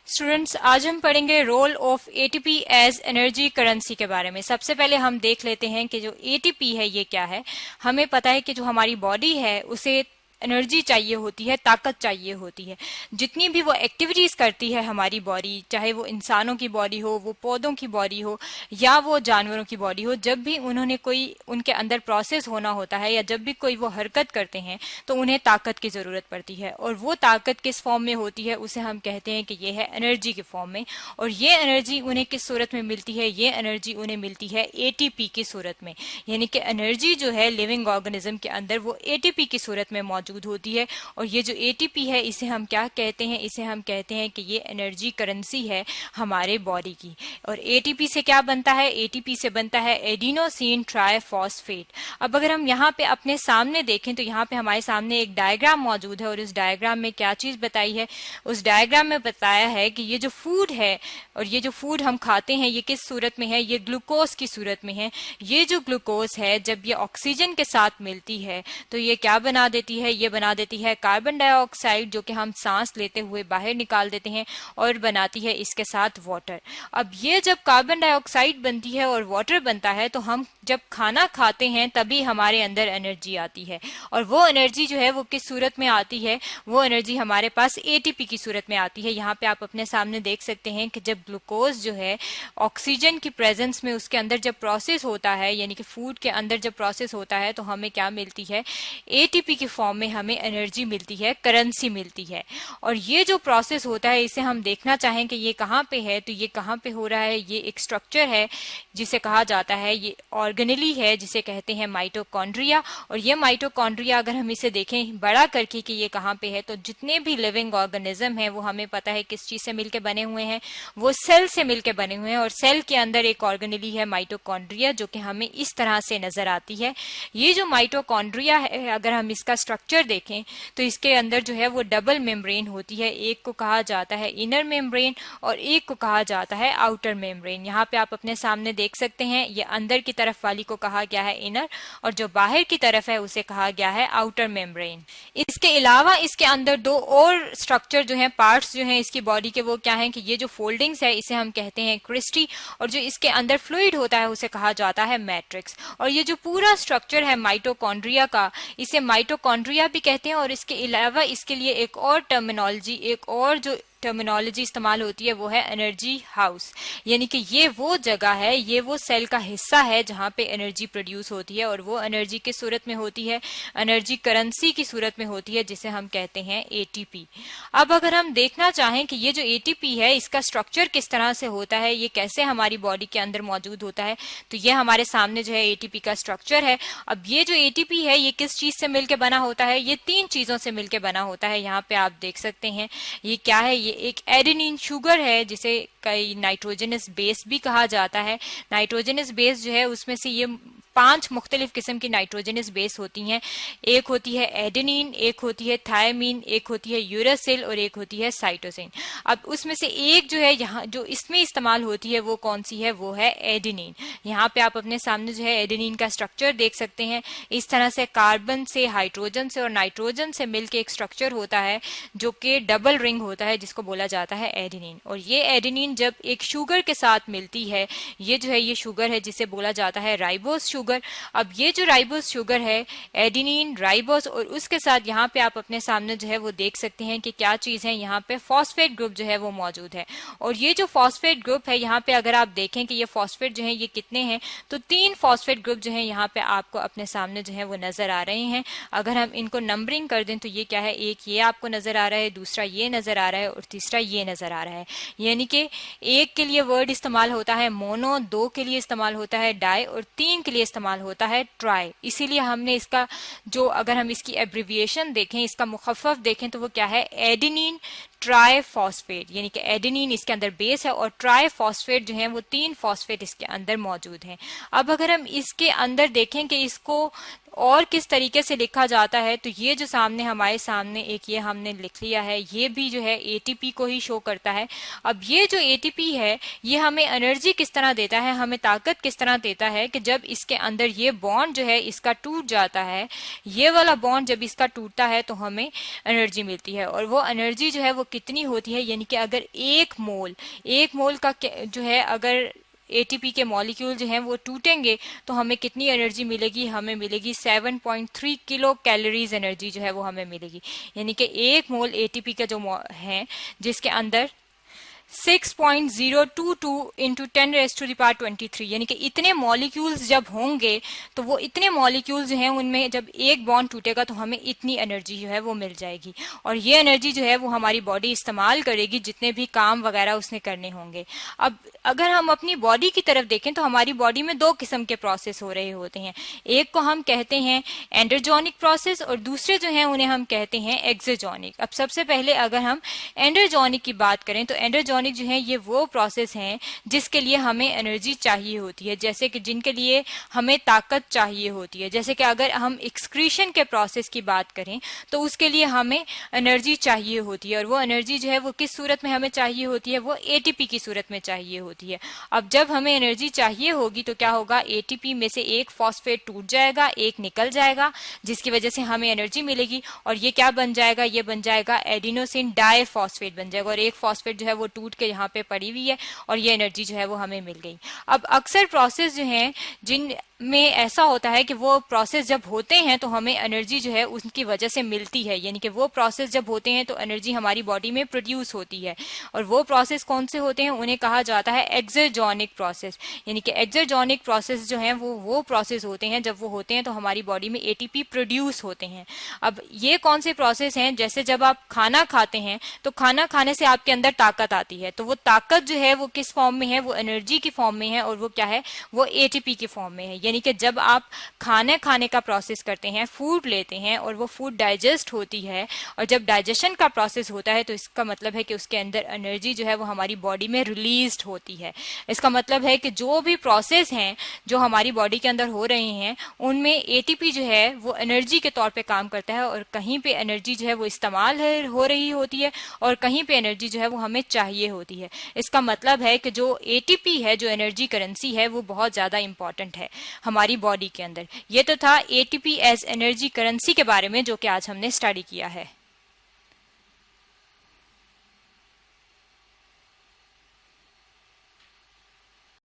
Students, आज हम पढ़ेंगे role of ATP as energy currency के बारे में। सबसे पहले हम देख लेते हैं कि जो एटीपी है ये क्या है। हमें पता है कि जो हमारी बॉडी है उसे एनर्जी चाहिए होती है, ताकत चाहिए होती है। जितनी भी वो एक्टिविटीज करती है हमारी बॉडी, चाहे वो इंसानों की बॉडी हो, वो पौधों की बॉडी हो या वो जानवरों की बॉडी हो, जब भी उन्होंने कोई उनके अंदर प्रोसेस होना होता है या जब भी कोई वो हरकत करते हैं तो उन्हें ताकत की जरूरत पड़ती है। और वो ताकत किस फॉर्म में होती है उसे हम कहते हैं कि ये है एनर्जी के फॉर्म में। और ये एनर्जी उन्हें किस सूरत में मिलती है? ये एनर्जी उन्हें मिलती है एटीपी की सूरत में। यानी कि एनर्जी जो है लिविंग ऑर्गेनिज्म के अंदर वो एटीपी की सूरत में मौजूद होती है। और ये जो एटीपी है इसे हम क्या कहते हैं? इसे हम कहते हैं कि ये एनर्जी करेंसी है हमारे बॉडी की। और एटीपी से क्या बनता है? एटीपी से बनता है एडिनोसिन ट्राइफॉस्फेट। अब अगर हम यहाँ पे अपने सामने देखें तो यहाँ पे हमारे सामने एक डायग्राम मौजूद है और इस डायग्राम में क्या चीज बताई है? उस डायग्राम में बताया है कि ये जो फूड है और ये जो फूड हम खाते हैं ये किस सूरत में है? ये ग्लूकोज की सूरत में है। ये जो ग्लूकोज है जब ये ऑक्सीजन के साथ मिलती है तो ये क्या बना देती है? ये बना देती है कार्बन डाइऑक्साइड, जो कि हम सांस लेते हुए बाहर निकाल देते हैं, और बनाती है इसके साथ वाटर। अब ये जब कार्बन डाइऑक्साइड बनती है और वाटर बनता है तो हम जब खाना खाते हैं तभी हमारे अंदर एनर्जी आती है। और वो एनर्जी जो है वो किस सूरत में आती है? वो एनर्जी हमारे पास एटीपी की सूरत में आती है। यहाँ पे आप अपने सामने देख सकते हैं कि जब ग्लूकोज जो है ऑक्सीजन की प्रेजेंस में उसके अंदर जब प्रोसेस होता है, यानी कि फूड के अंदर जब प्रोसेस होता है तो हमें क्या मिलती है? एटीपी की फॉर्म में हमें एनर्जी मिलती है, करेंसी मिलती है। और ये जो प्रोसेस होता है इसे हम देखना चाहें कि ये कहाँ पे है तो ये कहाँ पे हो रहा है। ये एक स्ट्रक्चर है जिसे कहा जाता है, ये ऑर्गेनेली है जिसे कहते हैं माइटोकॉन्ड्रिया। और ये माइटोकॉन्ड्रिया अगर हम इसे देखें बड़ा करके कि ये कहाँ पे है, तो जितने भी लिविंग ऑर्गेनिज्म है वो हमें पता है किस चीज से मिलकर बने हुए हैं? वो सेल से मिलकर बने हुए हैं। और सेल के अंदर एक ऑर्गेनेली है माइटोकॉन्ड्रिया, जो कि हमें इस तरह से नजर आती है। ये जो माइटोकॉन्ड्रिया है अगर हम इसका स्ट्रक्चर देखें तो इसके अंदर जो है वो डबल मेम्ब्रेन होती है। एक को कहा जाता है इनर मेम्ब्रेन और एक को कहा जाता है आउटर मेम्ब्रेन। यहाँ पे आप अपने सामने देख सकते हैं ये अंदर की तरफ वाली को कहा गया है इनर और जो बाहर की तरफ है उसे कहा गया है आउटर मेम्ब्रेन। इसके अलावा इसके अंदर दो और स्ट्रक्चर जो है, पार्ट्स जो है इसकी बॉडी के, वो क्या है कि ये जो फोल्डिंग्स है इसे हम कहते हैं क्रिस्टी, और जो इसके अंदर फ्लूइड होता है उसे कहा जाता है मैट्रिक्स। और ये जो पूरा स्ट्रक्चर है माइटोकॉन्ड्रिया का, इसे माइटोकॉन्ड्रिया भी कहते हैं। और इसके अलावा इसके लिए एक और टर्मिनोलॉजी, एक और जो टर्मिनोलॉजी इस्तेमाल होती है वो है एनर्जी हाउस। यानी कि ये वो जगह है, ये वो सेल का हिस्सा है जहां पे एनर्जी प्रोड्यूस होती है। और वो एनर्जी किस सूरत में होती है? एनर्जी करेंसी की सूरत में होती है, जिसे हम कहते हैं एटीपी। अब अगर हम देखना चाहें कि ये जो एटीपी है इसका स्ट्रक्चर किस तरह से होता है, ये कैसे हमारी बॉडी के अंदर मौजूद होता है, तो ये हमारे सामने जो है एटीपी का स्ट्रक्चर है। अब ये जो एटीपी है ये किस चीज से मिलकर बना होता है? ये तीन चीजों से मिलकर बना होता है। यहाँ पे आप देख सकते हैं ये क्या है? ये एक एडेनिन शुगर है जिसे कई नाइट्रोजनस बेस भी कहा जाता है। नाइट्रोजनस बेस जो है उसमें से ये 5 मुख्तलिफ किस्म की नाइट्रोजनस बेस होती हैं। एक होती है एडेनिन, एक होती है थायमीन, एक होती है यूरासिल और एक होती है साइटोसिन। अब उसमें से एक जो है यहाँ जो इसमें इस्तेमाल होती है वो कौन सी है? वो है एडेनिन। यहाँ पे आप अपने सामने जो है एडेनिन का स्ट्रक्चर देख सकते हैं। इस तरह से कार्बन से, हाइड्रोजन से और नाइट्रोजन से मिलकर एक स्ट्रक्चर होता है जो कि डबल रिंग होता है, जिसको बोला जाता है एडेनिन। और ये एडेनिन जब एक शुगर के साथ मिलती है, ये जो है ये शुगर है जिसे बोला जाता है राइबोस शुगर। अब ये जो राइबोस शुगर है, एडेनिन, राइबोस, और उसके साथ यहाँ पे आप अपने सामने जो है वो देख सकते हैं कि क्या चीज है, यहाँ पे फॉस्फेट ग्रुप जो है वो मौजूद है। और ये जो फॉस्फेट ग्रुप है यहाँ पे अगर आप देखें कि ये फॉस्फेट जो है ये कितने हैं, तो 3 फॉस्फेट ग्रुप जो है यहाँ पे आपको अपने सामने जो है वो नजर आ रहे हैं। अगर हम इनको नंबरिंग कर दें तो ये क्या है? एक ये आपको नजर आ रहा है, दूसरा ये नजर आ रहा है और तीसरा ये नजर आ रहा है। यानी कि एक के लिए वर्ड इस्तेमाल होता है मोनो, 2 के लिए इस्तेमाल होता है डाई और 3 के लिए इस्तेमाल होता है ट्राई। इसीलिए हमने इसका जो, अगर हम इसकी एब्रिविएशन देखें, इसका मुखफ़फ़ देखें तो वो क्या है? Adenine triphosphate. यानी कि एडेनिन इसके अंदर बेस है और ट्राइफॉस्फेट जो है वो 3 फॉस्फेट इसके अंदर मौजूद हैं। अब अगर हम इसके अंदर देखें कि इसको और किस तरीके से लिखा जाता है, तो ये जो सामने हमारे सामने एक ये हमने लिख लिया है, ये भी जो है एटीपी को ही शो करता है। अब ये जो एटीपी है ये हमें एनर्जी किस तरह देता है, हमें ताकत किस तरह देता है कि जब इसके अंदर ये बॉन्ड जो है इसका टूट जाता है, ये वाला बॉन्ड जब इसका टूटता है तो हमें एनर्जी मिलती है। और वो एनर्जी जो है वो कितनी होती है, यानी कि अगर एक मोल का जो है अगर एटीपी के मॉलिक्यूल जो हैं वो टूटेंगे तो हमें कितनी एनर्जी मिलेगी, हमें मिलेगी 7.3 किलो कैलोरीज एनर्जी जो है वो हमें मिलेगी। यानी कि एक मोल एटीपी का जो है जिसके अंदर 6.022 इंटू 10⁻23 यानी कि इतने मॉलिक्यूल्स जब होंगे तो वो इतने मॉलिक्यूल्स जो हैं उनमें जब एक बॉन्ड टूटेगा तो हमें इतनी एनर्जी जो है वो मिल जाएगी। और ये एनर्जी जो है वो हमारी बॉडी इस्तेमाल करेगी जितने भी काम वगैरह उसने करने होंगे। अब अगर हम अपनी बॉडी की तरफ देखें तो हमारी बॉडी में दो किस्म के प्रोसेस हो रहे होते हैं। एक को हम कहते हैं एंडोजेनिक प्रोसेस और दूसरे जो हैं उन्हें हम कहते हैं एक्सोजेनिक। अब सबसे पहले अगर हम एंडोजेनिक की बात करें तो एंडोजेनिक जो है ये वो प्रोसेस हैं जिसके लिए हमें एनर्जी चाहिए होती है, जैसे कि जिनके लिए हमें ताकत चाहिए होती है। जैसे कि अगर हम एक्सक्रीशन के प्रोसेस की बात करें तो उसके लिए हमें एनर्जी चाहिए होती है, और वो एनर्जी जो है वो किस सूरत में हमें चाहिए होती है, वो एटीपी की सूरत में चाहिए होती है। अब जब हमें एनर्जी चाहिए होगी तो क्या होगा, एटीपी में से एक फॉस्फेट टूट जाएगा, एक निकल जाएगा, जिसकी वजह से हमें एनर्जी मिलेगी। और ये क्या बन जाएगा, ये बन जाएगा एडिनोसिन डाइफॉस्फेट बन जाएगा, और एक फॉस्फेट जो है वो टूट के यहाँ पे पड़ी हुई है और ये एनर्जी जो है वो हमें मिल गई। अब अक्सर प्रोसेस जो हैं जिन में ऐसा होता है कि वो प्रोसेस जब होते हैं तो हमें एनर्जी जो है उनकी वजह से मिलती है, यानी कि वो प्रोसेस जब होते हैं तो एनर्जी हमारी बॉडी में प्रोड्यूस होती है। और वो प्रोसेस कौन से होते हैं, उन्हें कहा जाता है एक्सोजेनिक प्रोसेस। यानी कि एक्सोजेनिक प्रोसेस जो है वो प्रोसेस होते हैं जब वो होते हैं तो हमारी बॉडी में एटीपी प्रोड्यूस होते हैं। अब ये कौन से प्रोसेस हैं, जैसे जब आप खाना खाते हैं तो खाना खाने से आपके अंदर ताकत आती है, तो वो ताकत जो है वो किस फॉर्म में है, वो एनर्जी की फॉर्म में है, और वो क्या है, वो एटीपी की फॉर्म में है। यानी कि जब आप खाने का प्रोसेस करते हैं, फूड लेते हैं और वो फूड डाइजेस्ट होती है, और जब डाइजेशन का प्रोसेस होता है तो इसका मतलब है कि उसके अंदर एनर्जी जो है वो हमारी बॉडी में रिलीज्ड होती है। इसका मतलब है कि जो भी प्रोसेस हैं जो हमारी बॉडी के अंदर हो रहे हैं उनमें एटीपी जो है वो एनर्जी के तौर पे काम करता है, और कहीं पे एनर्जी जो है वो इस्तेमाल हो रही होती है और कहीं पे एनर्जी जो है वो हमें चाहिए होती है। इसका मतलब है कि जो एटीपी है, जो एनर्जी करेंसी है, वो बहुत ज्यादा इंपॉर्टेंट है हमारी बॉडी के अंदर। ये तो था एटीपी एज एनर्जी करेंसी के बारे में जो कि आज हमने स्टडी किया है।